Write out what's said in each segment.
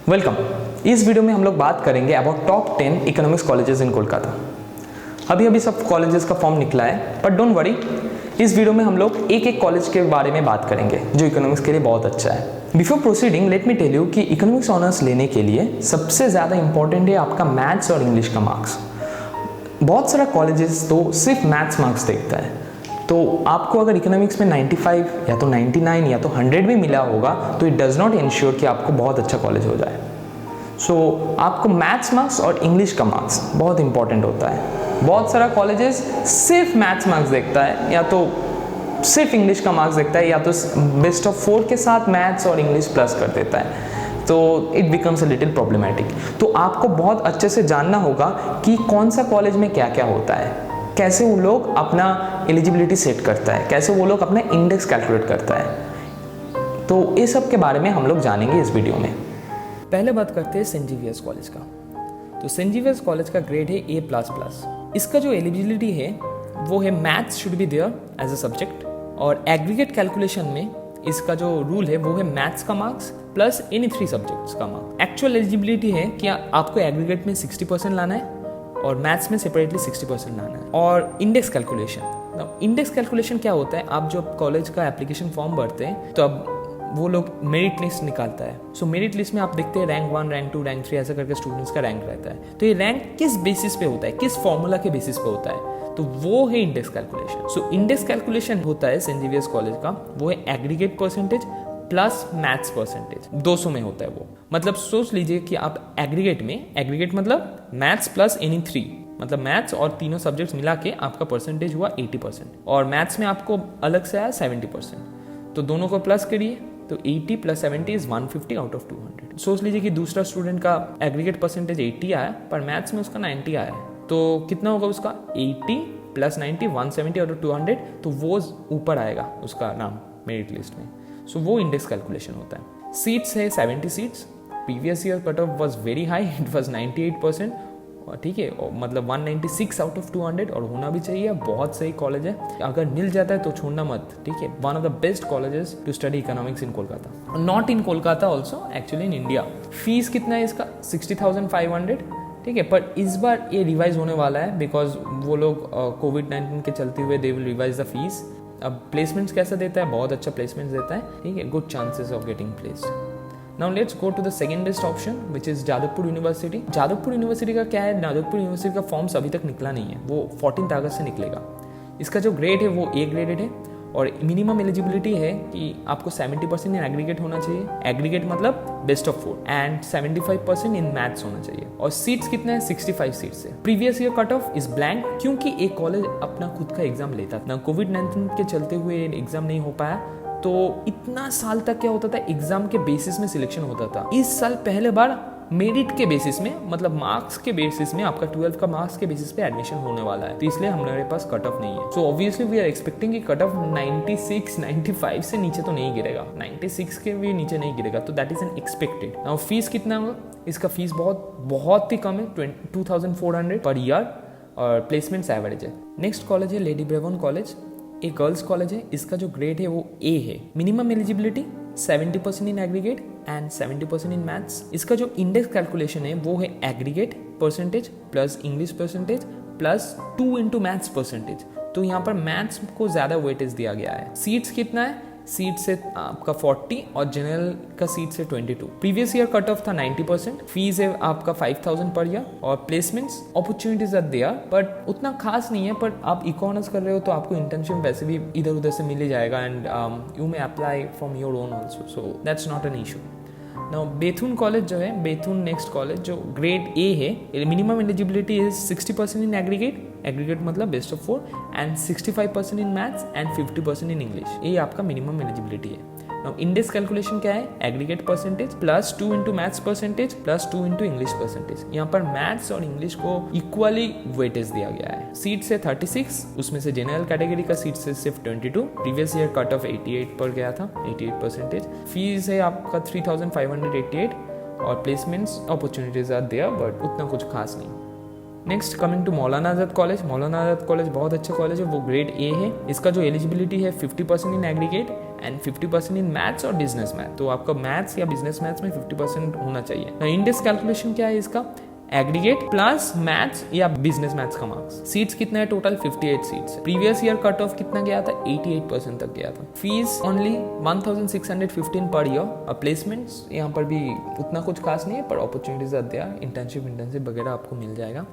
Welcome. इस video में हम लोग बात करेंगे about top 10 economics colleges in Kolkata. अभी सब कॉलेजेस का फॉर्म निकला है, बट डोंट वरी, इस वीडियो में हम लोग एक एक कॉलेज के बारे में बात करेंगे जो इकोनॉमिक्स के लिए बहुत अच्छा है। Before proceeding let me tell you कि इकोनॉमिक्स ऑनर्स लेने के लिए सबसे ज़्यादा इंपॉर्टेंट है आपका मैथ्स और इंग्लिश का मार्क्स। बहुत सारा कॉलेजेस तो सिर्फ मैथ्स मार्क्स देखता है, तो आपको अगर इकोनॉमिक्स में 95 या तो 99 या तो 100 भी मिला होगा तो इट डज़ नॉट इंश्योर कि आपको बहुत अच्छा कॉलेज हो जाए। सो आपको मैथ्स मार्क्स और इंग्लिश का मार्क्स बहुत इंपॉर्टेंट होता है। बहुत सारा कॉलेजेस सिर्फ मैथ्स मार्क्स देखता है या तो सिर्फ इंग्लिश का मार्क्स देखता है या तो बेस्ट ऑफ 4 के साथ मैथ्स और इंग्लिश प्लस कर देता है, तो it becomes a little problematic. तो आपको बहुत अच्छे से जानना होगा कि कौन सा कॉलेज में क्या क्या होता है, कैसे वो लोग अपना एलिजिबिलिटी सेट करता है, कैसे वो लोग अपना इंडेक्स कैलकुलेट करता है। तो ये सब के बारे में हम लोग जानेंगे इस वीडियो में। पहले बात करते हैं सेंट जेवियर्स कॉलेज का। तो सेंट जेवियर्स कॉलेज का ग्रेड है A++। इसका जो एलिजिबिलिटी है वो है maths should be there as a subject, और एग्रीगेट कैलकुलेशन में इसका जो रूल है वो है मैथ्स का मार्क्स प्लस एनी 3 सब्जेक्ट्स का मार्क्स। एक्चुअल एलिजिबिलिटी है कि आपको एग्रीगेट में 60% लाना है और मैथ्स में सेपरेटली 60% लाना है। और इंडेक्स कैलकुलेशन, इंडेक्स कैलकुलेशन क्या होता है, आप जब कॉलेज का एप्लीकेशन फॉर्म भरते हैं तो अब वो लोग मेरिट लिस्ट निकालता है। सो मेरिट लिस्ट में आप देखते हैं रैंक 1, रैंक 2, रैंक 3 ऐसा करके स्टूडेंट्स का रैंक रहता है। तो ये रैंक किस बेसिस पे होता है, किस फॉर्मूला के बेसिस पे होता है, तो वो है index calculation. So index calculation होता है सेंट जेवियर्स कॉलेज का, वो है aggregate percentage plus maths percentage, 200 में होता है वो। मतलब सोच लीजिए कि आप एग्रीगेट में, एग्रीगेट मतलब मैथ्स प्लस एनी 3, मतलब मैथ्स और तीनों सब्जेक्ट्स मिला के आपका परसेंटेज हुआ 80%, और मैथ्स में आपको अलग से आया 70%। तो दोनों को प्लस करिए तो 80 + 70 इज 150 आउट ऑफ 200। सोच लीजिए कि दूसरा स्टूडेंट का एग्रीगेट परसेंटेज 80 आया पर मैथ्स में उसका 90 आया, तो कितना होगा उसका 80 + 90 170 आउट ऑफ 200, तो वो ऊपर आएगा उसका नाम मेरिट लिस्ट में। सो वो इंडेक्स कैलकुलेशन होता है। सीट्स है 70 seats. Previous year cut off was very high, it was 98%, ठीक है, मतलब 196 आउट ऑफ 200, और होना भी चाहिए। बहुत सही कॉलेज है, अगर मिल जाता है तो छोड़ना मत, ठीक है। One of the best colleges to study economics in Kolkata, not in Kolkata also, actually in India. Fees कितना है इसका 60,500, ठीक है, पर इस बार ये रिवाइज होने वाला है बिकॉज वो लोग कोविड-19 के चलते हुए they will revise the fees. अब प्लेसमेंट्स कैसा देता है, बहुत अच्छा प्लेसमेंट्स देता है, ठीक है, good chances of getting placed. Now let's go to the second best option which is Jadavpur university. Jadavpur university का क्या है, जादवपुर यूनिवर्सिटी का फॉर्म्स अभी तक निकला नहीं है, वो 14 अगस्त से निकलेगा। इसका जो ग्रेड है वो A ग्रेडेड है, और मिनिमम एलिजिबिलिटी है कि आपको 70% इन एग्रीगेट होना चाहिए, एग्रीगेट मतलब best of 4, and 75% in maths होना चाहिए। और सीट्स कितना है 65 सीट्स है। Previous year cut off is blank, क्योंकि एक कॉलेज अपना खुद का एग्जाम लेता था, कोविड-19 के चलते हुए एग्जाम नहीं हो पाया, तो इतना साल तक क्या होता था, एग्जाम के बेसिस में सिलेक्शन होता था। इस साल पहले बार मेरिट के बेसिस में, मतलब मार्क्स के बेसिस में, आपका 12th का मार्क्स के बेसिस पे एडमिशन होने वाला है, तो इसलिए हमारे पास कट ऑफ नहीं है। So obviously we are expecting कि कट ऑफ 96 95 से नीचे तो नहीं गिरेगा, 96 के भी नीचे नहीं गिरेगा, तो that is an expected. Now fees कितना होगा, इसका फीस बहुत ही कम है, 2400 पर ईयर, और प्लेसमेंट्स एवरेज है। नेक्स्ट कॉलेज है लेडी ब्रेबॉर्न कॉलेज, एक गर्ल्स कॉलेज है। इसका जो ग्रेड है वो A है। Minimum eligibility 70% in aggregate and 70% in maths. इसका जो इंडेक्स कैलकुलेशन है वो है aggregate percentage plus English percentage plus 2 × maths percentage. तो यहाँ पर मैथ्स को ज्यादा वेटेज दिया गया है। सीट्स कितना है, सीट से आपका 40 और जनरल का सीट से 22। प्रीवियस ईयर कट ऑफ था 90%। फीस है आपका 5,000 पर ईयर, और placements opportunities are there, but उतना खास नहीं है। पर आप इकोनॉमिक्स कर रहे हो तो आपको इंटर्नशिप वैसे भी इधर उधर से मिल ही जाएगा, and you may apply from your own also, so that's not an issue. Now Bethune college जो है, बेथुन नेक्स्ट कॉलेज जो ग्रेड A है, minimum eligibility is 60% in aggregate, aggregate मतलब best of 4, and 65% in maths and 50% in English. ये आपका minimum eligibility है। Now index calculation क्या है, aggregate percentage plus 2 × maths percentage plus 2 × English percentage. यहाँ पर मैथ्स और इंग्लिश को इक्वली वेटेज दिया गया है। सीट से 36, उसमें से जनरल कैटेगरी का सीट से सिर्फ 22। प्रीवियस ईयर कट ऑफ 88 पर गया था, 88%। फीस है आपका 3,588, और placements opportunities are there, but उतना कुछ खास नहीं। Next coming to Maulana Azad college. Maulana Azad college बहुत अच्छा कॉलेज है, वो ग्रेड A है। इसका जो एलिजिबिलिटी है 50% in aggregate and 50% in maths और बिजनेस मैथ। तो आपका मैथ्स या बिजनेस मैथ्स में 50% होना चाहिए। इंडेक्स कैलकुलेशन क्या है इसका, एग्रीगेट प्लस मैथ्स या बिजनेस मैथ्स का मार्क्स। सीट्स कितना है total, 58 seats. Previous year cut off कितना गया था, 88% तक गया था। Fees only 1615 per year. Placements यहाँ पर भी उतना कुछ खास नहीं है, पर अपॉर्चुनिटीज आर देयर, इंटर्नशिप वगैरह आपको मिल जाएगा।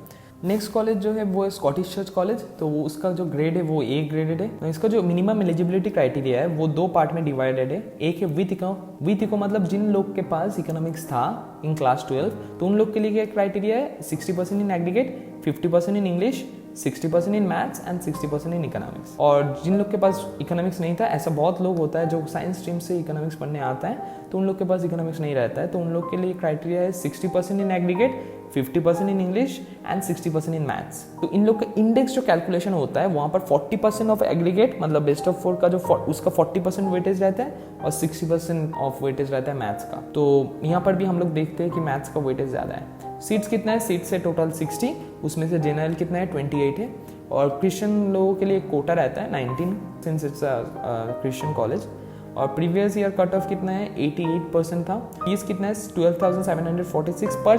नेक्स्ट कॉलेज जो है वो है स्कॉटिश चर्च कॉलेज। तो वो उसका जो ग्रेड है वो ए ग्रेडेड है। तो इसका जो मिनिमम एलिजिबिलिटी क्राइटेरिया है वो 2 पार्ट में डिवाइडेड है। एक है विथ इको मतलब जिन लोग के पास इकोनॉमिक्स था इन क्लास 12, तो उन लोग के लिए क्या क्राइटेरिया है, 60% in aggregate, 50% in English, 60% in maths and 60% in economics. और जिन लोग के पास इकोनॉमिक्स नहीं था, ऐसा बहुत लोग होता है जो साइंस स्ट्रीम से इकोनॉमिक्स पढ़ने आता है तो उन लोग के पास इकोनॉमिक्स नहीं रहता है, तो उन लोग के लिए क्राइटेरिया है 60% in aggregate, 50% in English and 60% in maths. तो इन लोग का इंडेक्स जो कैलकुलेशन होता है वहाँ पर 40% ऑफ एग्रीगेट मतलब बेस्ट ऑफ 4 का जो उसका 40% वेटेज रहता है और 60% ऑफ वेटेज रहता है मैथ्स का। तो यहाँ पर भी हम लोग देखते हैं कि मैथ्स का वेटेज ज़्यादा है। सीट्स कितना है, सीट्स है टोटल 60, उसमें से जनरल कितना है 28 है। और क्रिश्चियन लोगों के लिए कोटा रहता है 19 सिंस इट्स क्रिश्चियन कॉलेज। और प्रीवियस ईयर कट ऑफ कितना है, 88% था। फीस कितना है, 12,746 पर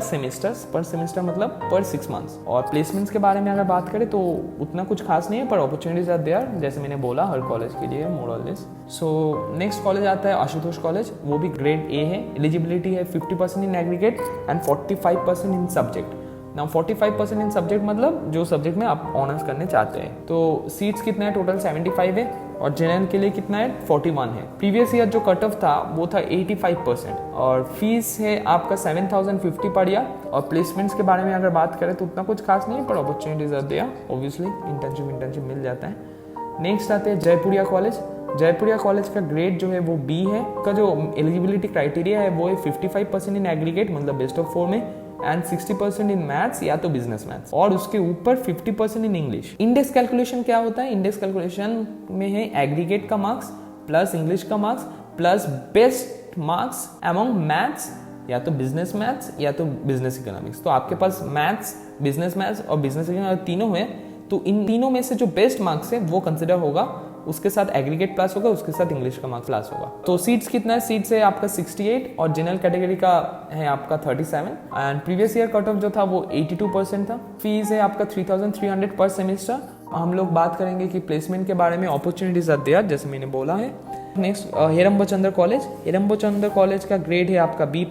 सेमेस्टर मतलब पर 6 मंथ्स। और प्लेसमेंट्स के बारे में अगर बात करें तो उतना कुछ खास नहीं है, पर अपॉर्चुनिटीज आर देयर, जैसे मैंने बोला हर कॉलेज के लिए मोर और लेस। सो नेक्स्ट कॉलेज आता है आशुतोष कॉलेज, वो भी ग्रेड ए है। एलिजिबिलिटी है 50% in aggregate and 45% in subject. Now 45% in subject मतलब जो सब्जेक्ट में आप ऑनर्स करने चाहते हैं। तो सीट्स कितना है, टोटल 75 है। और जनरल के लिए कितना है, 41 है। प्रीवियस ईयर जो कट ऑफ था वो था 85%। और फीस है आपका 7,050 पर ईयर। और प्लेसमेंट्स के बारे में अगर बात करें तो उतना कुछ खास नहीं है, पर opportunities are there, obviously internship मिल जाता है। नेक्स्ट आते हैं जयपुरिया कॉलेज। जयपुरिया कॉलेज का ग्रेड जो है वो बी है। का जो एलिजिबिलिटी क्राइटेरिया है वो है 55% इन एग्रीगेट मतलब बेस्ट ऑफ 4 में एंड 60% इन मैथ्स या तो बिजनेस मैथ्स, और उसके ऊपर 50% इन इंग्लिश। इंडेक्स कैलकुलेशन क्या होता है, इंडेक्स कैलकुलेशन में है एग्रीगेट का मार्क्स प्लस इंग्लिश का marks plus best marks among maths या तो बिजनेस मैथ्स या तो बिजनेस इकोनॉमिक्स। तो आपके पास मैथ्स, बिजनेस मैथ्स और बिजनेस इकोनॉमिक्स तीनों है, तो इन तीनों में से जो बेस्ट मार्क्स है वो कंसिडर होगा, उसके साथ एग्रीगेट प्लस होगा, उसके साथ इंग्लिश का मार्क्स प्लस होगा। तो सीट्स कितना है, सीट्स है आपका 68 और जनरल कैटेगरी का है आपका 37 and previous year cut off जो था वो 82% था। फीस है आपका 3,300 पर सेमेस्टर। हम लोग बात करेंगे कि प्लेसमेंट के बारे में, अपॉर्चुनिटीज आर देयर जैसे मैंने बोला है। Next Herambachandra college. Herambachandra college का ग्रेड है आपका B+।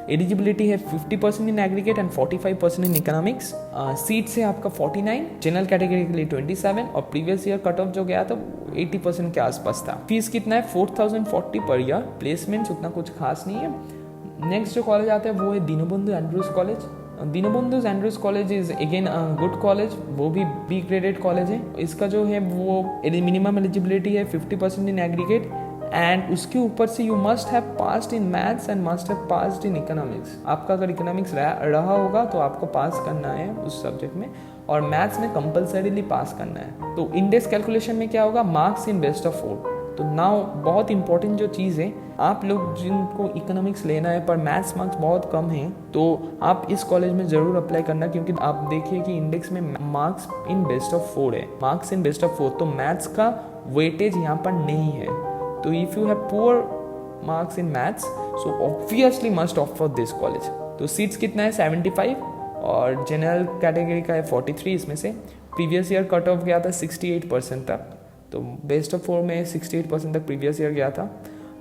एलिजिबिलिटी है 50% in aggregate and 45% in economics. Seats है आपका 49, जनरल कैटेगरी के लिए 27 और प्रीवियस ईयर कट ऑफ जो गया था 80% के आसपास था। फीस कितना है, 4,040 पर ईयर। प्लेसमेंट्स उतना कुछ खास नहीं है। नेक्स्ट जो कॉलेज आता है वो है Dinabandhu Andrews college. Dinabandhu Andrews college is again good college, वो भी बी ग्रेडेड कॉलेज है। इसका जो है वो मिनिमम एलिजिबिलिटी है 50% इन एग्रीगेट एंड उसके ऊपर से you must have passed in maths and must have passed in economics. आपका अगर इकोनॉमिक्स रहा होगा तो आपको पास करना है उस सब्जेक्ट में, और मैथ्स में कंपलसरीली पास करना है। तो इंडेक्स कैलकुलेशन में क्या होगा, मार्क्स इन बेस्ट ऑफ 4। तो नाउ बहुत इंपॉर्टेंट जो चीज़ है, आप लोग जिनको इकोनॉमिक्स लेना है पर मैथ्स मार्क्स बहुत कम हैं, तो आप इस कॉलेज में ज़रूर अप्लाई करना, क्योंकि आप देखिए कि इंडेक्स में मार्क्स इन बेस्ट ऑफ 4 है, मार्क्स इन बेस्ट ऑफ 4, तो मैथ्स का वेटेज यहाँ पर नहीं है। तो if you have poor marks in maths so obviously must opt for this college. तो सीट्स कितना है, 75 और जनरल कैटेगरी का है 43। इसमें से प्रीवियस ईयर कट ऑफ गया था 68% तक, तो बेस्ट ऑफ 4 में 68% तक प्रीवियस ईयर गया था।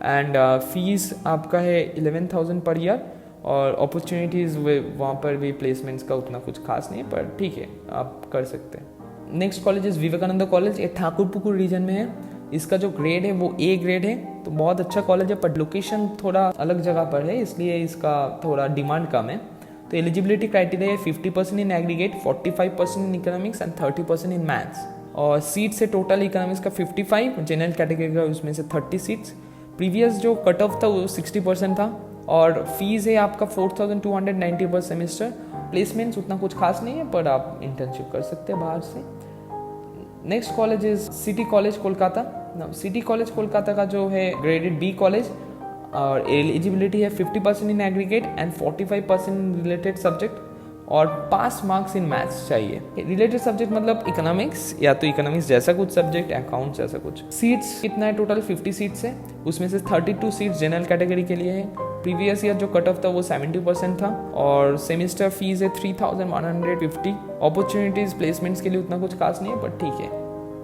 एंड फीस आपका है 11,000 पर ईयर और अपॉर्चुनिटीज़ वहाँ पर भी प्लेसमेंट्स का उतना कुछ खास नहीं है, पर ठीक है आप कर सकते हैं। Next college is Vivekananda college, ये ठाकुरपुकुर रीजन में है। इसका जो ग्रेड है वो ए ग्रेड है, तो बहुत अच्छा कॉलेज है, पर लोकेशन थोड़ा अलग जगह पर है, इसलिए इसका थोड़ा डिमांड कम है। तो एलिजिबिलिटी क्राइटेरिया है 50% in aggregate, 45% in economics and 30% in maths. और सीट्स है टोटल इकोनॉमिक्स का 55, जनरल कैटेगरी का उसमें से 30 सीट्स। प्रीवियस जो कट ऑफ था वो 60% था और फीस है आपका 4,290 पर सेमेस्टर। प्लेसमेंट्स उतना कुछ खास नहीं है, पर आप इंटर्नशिप कर सकते हैं बाहर से। Next college is city college Kolkata. City college Kolkata का जो है ग्रेडेड बी कॉलेज और एलिजिबिलिटी है 50% in aggregate and 45% in related subject. और पास मार्क्स इन मैथ्स चाहिए। रिलेटेड सब्जेक्ट मतलब इकोनॉमिक्स या तो इकोनॉमिक्स जैसा कुछ सब्जेक्ट, अकाउंट्स जैसा कुछ। सीट्स कितना है टोटल? 50 सीट्स है, उसमें से 32 सीट्स जनरल कैटेगरी के लिए है। प्रीवियस ईयर जो कट ऑफ था वो 70% था और सेमेस्टर फीस है 3150। अपॉर्चुनिटीज प्लेसमेंट्स के लिए उतना कुछ खास नहीं है, बट ठीक है।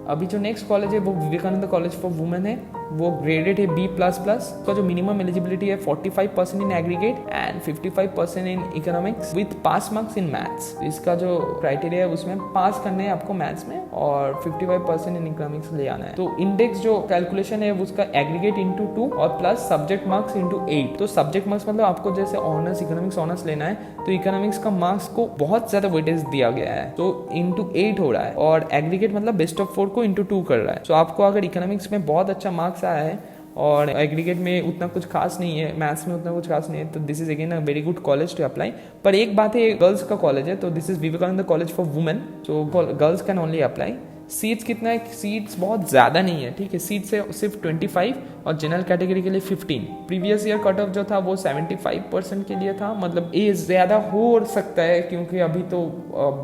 अभी जो नेक्स्ट कॉलेज है वो विवेकानंद कॉलेज फॉर वुमेन है, वो ग्रेडेड है B++। उसका जो मिनिमम एलिजिबिलिटी है 45% इन aggregate and 55% in economics with pass marks in maths. इसका जो क्राइटेरिया है उसमें पास करने हैं आपको मैथ्स में और 55% इन इकोनॉमिक्स ले आना है। तो इंडेक्स जो कैलकुलेशन है उसका एग्रीगेट इंटू 2 और प्लस सब्जेक्ट मार्क्स इंटू 8। तो सब्जेक्ट मार्क्स मतलब आपको जैसे ऑनर्स इकोनॉमिक्स ऑनर्स लेना है तो इकोनॉमिक्स का मार्क्स को बहुत ज्यादा वेटेज दिया गया है, तो इंटू 8 हो रहा है और एग्रीगेट मतलब बेस्ट ऑफ 4 को इंटू 2 कर रहा है। तो आपको अगर इकोनॉमिक्स में बहुत अच्छा मार्क्स आया है और एग्रीगेट में उतना कुछ खास नहीं है, मैथ्स में उतना कुछ खास नहीं है, तो this is again a very good college to apply. पर एक बात है, गर्ल्स का कॉलेज है, तो this is Vivekananda college for women, तो girls can only apply. Seats कितना है? सीट्स बहुत ज़्यादा नहीं है, ठीक है। सीट्स है सिर्फ 25 और जनरल कैटेगरी के लिए 15। प्रीवियस ईयर कट ऑफ जो था वो 75% के लिए था, मतलब ये ज़्यादा हो सकता है क्योंकि अभी तो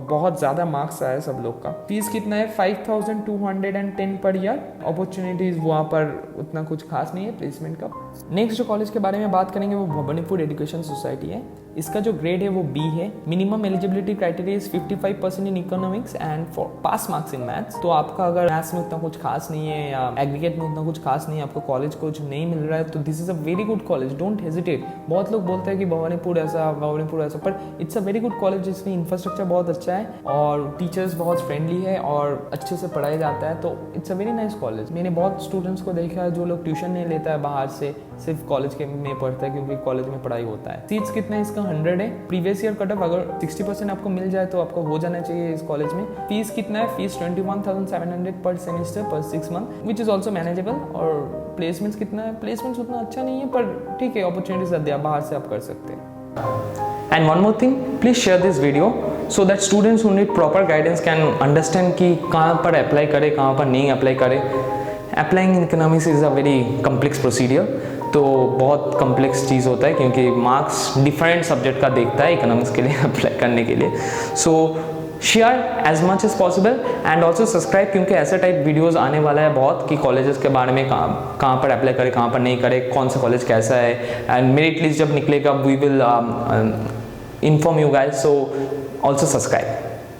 बहुत ज़्यादा मार्क्स आया सब लोग का। फीस कितना है? 5210 पर ईयर। अपॉर्चुनिटीज़ वहाँ पर उतना कुछ खास नहीं है प्लेसमेंट का। नेक्स्ट जो कॉलेज के बारे में बात करेंगे वो भवानीपुर एजुकेशन सोसाइटी है। इसका जो ग्रेड है वो B है। Minimum eligibility criteria is 55% in economics and for pass marks in maths. तो आपका अगर मैथ्स में उतना कुछ खास नहीं है या एग्रीगेट में उतना कुछ खास नहीं है, आपको कॉलेज कुछ नहीं मिल रहा है, तो this is a very good college, don't hesitate. बहुत लोग बोलते हैं कि भवानीपुर ऐसा, पर it's a very good college जिसमें इंफ्रास्ट्रक्चर बहुत अच्छा है और टीचर्स बहुत फ्रेंडली है और अच्छे से पढ़ाया जाता है, तो it's a very nice college. मैंने बहुत स्टूडेंट्स को देखा है जो लोग ट्यूशन नहीं लेता है बाहर से, सिर्फ कॉलेज के में पढ़ता है क्योंकि कॉलेज में पढ़ाई होता है। सीट्स कितना है इसका? 100 है। प्रीवियस ईयर कट ऑफ अगर 60% आपको मिल जाए तो आपको हो जाना चाहिए इस कॉलेज में। फीस कितना है? फीस 21,700 पर सेमेस्टर पर 6 month which is also manageable. और प्लेसमेंट्स कितना है? प्लेसमेंट्स उतना अच्छा नहीं है पर ठीक है, अपॉर्चुनिटीज दिया बाहर से आप कर सकते हैं। And one more thing, please share this video so that students who need proper guidance can understand कि कहाँ पर अप्लाई करें, कहाँ पर नहीं अप्लाई करें। Applying in economics is a very complex procedure, तो बहुत कम्प्लेक्स चीज़ होता है क्योंकि मार्क्स डिफरेंट सब्जेक्ट का देखता है इकोनॉमिक्स के लिए अप्लाई करने के लिए। So share as much as possible and also subscribe, क्योंकि ऐसा टाइप वीडियोस आने वाला है बहुत कि कॉलेजेस के बारे में कहाँ पर अप्लाई करें, कहाँ पर नहीं करें, कौन सा कॉलेज कैसा है, एंड मेरिट लिस्ट जब निकलेगा we will inform you guys, so also subscribe.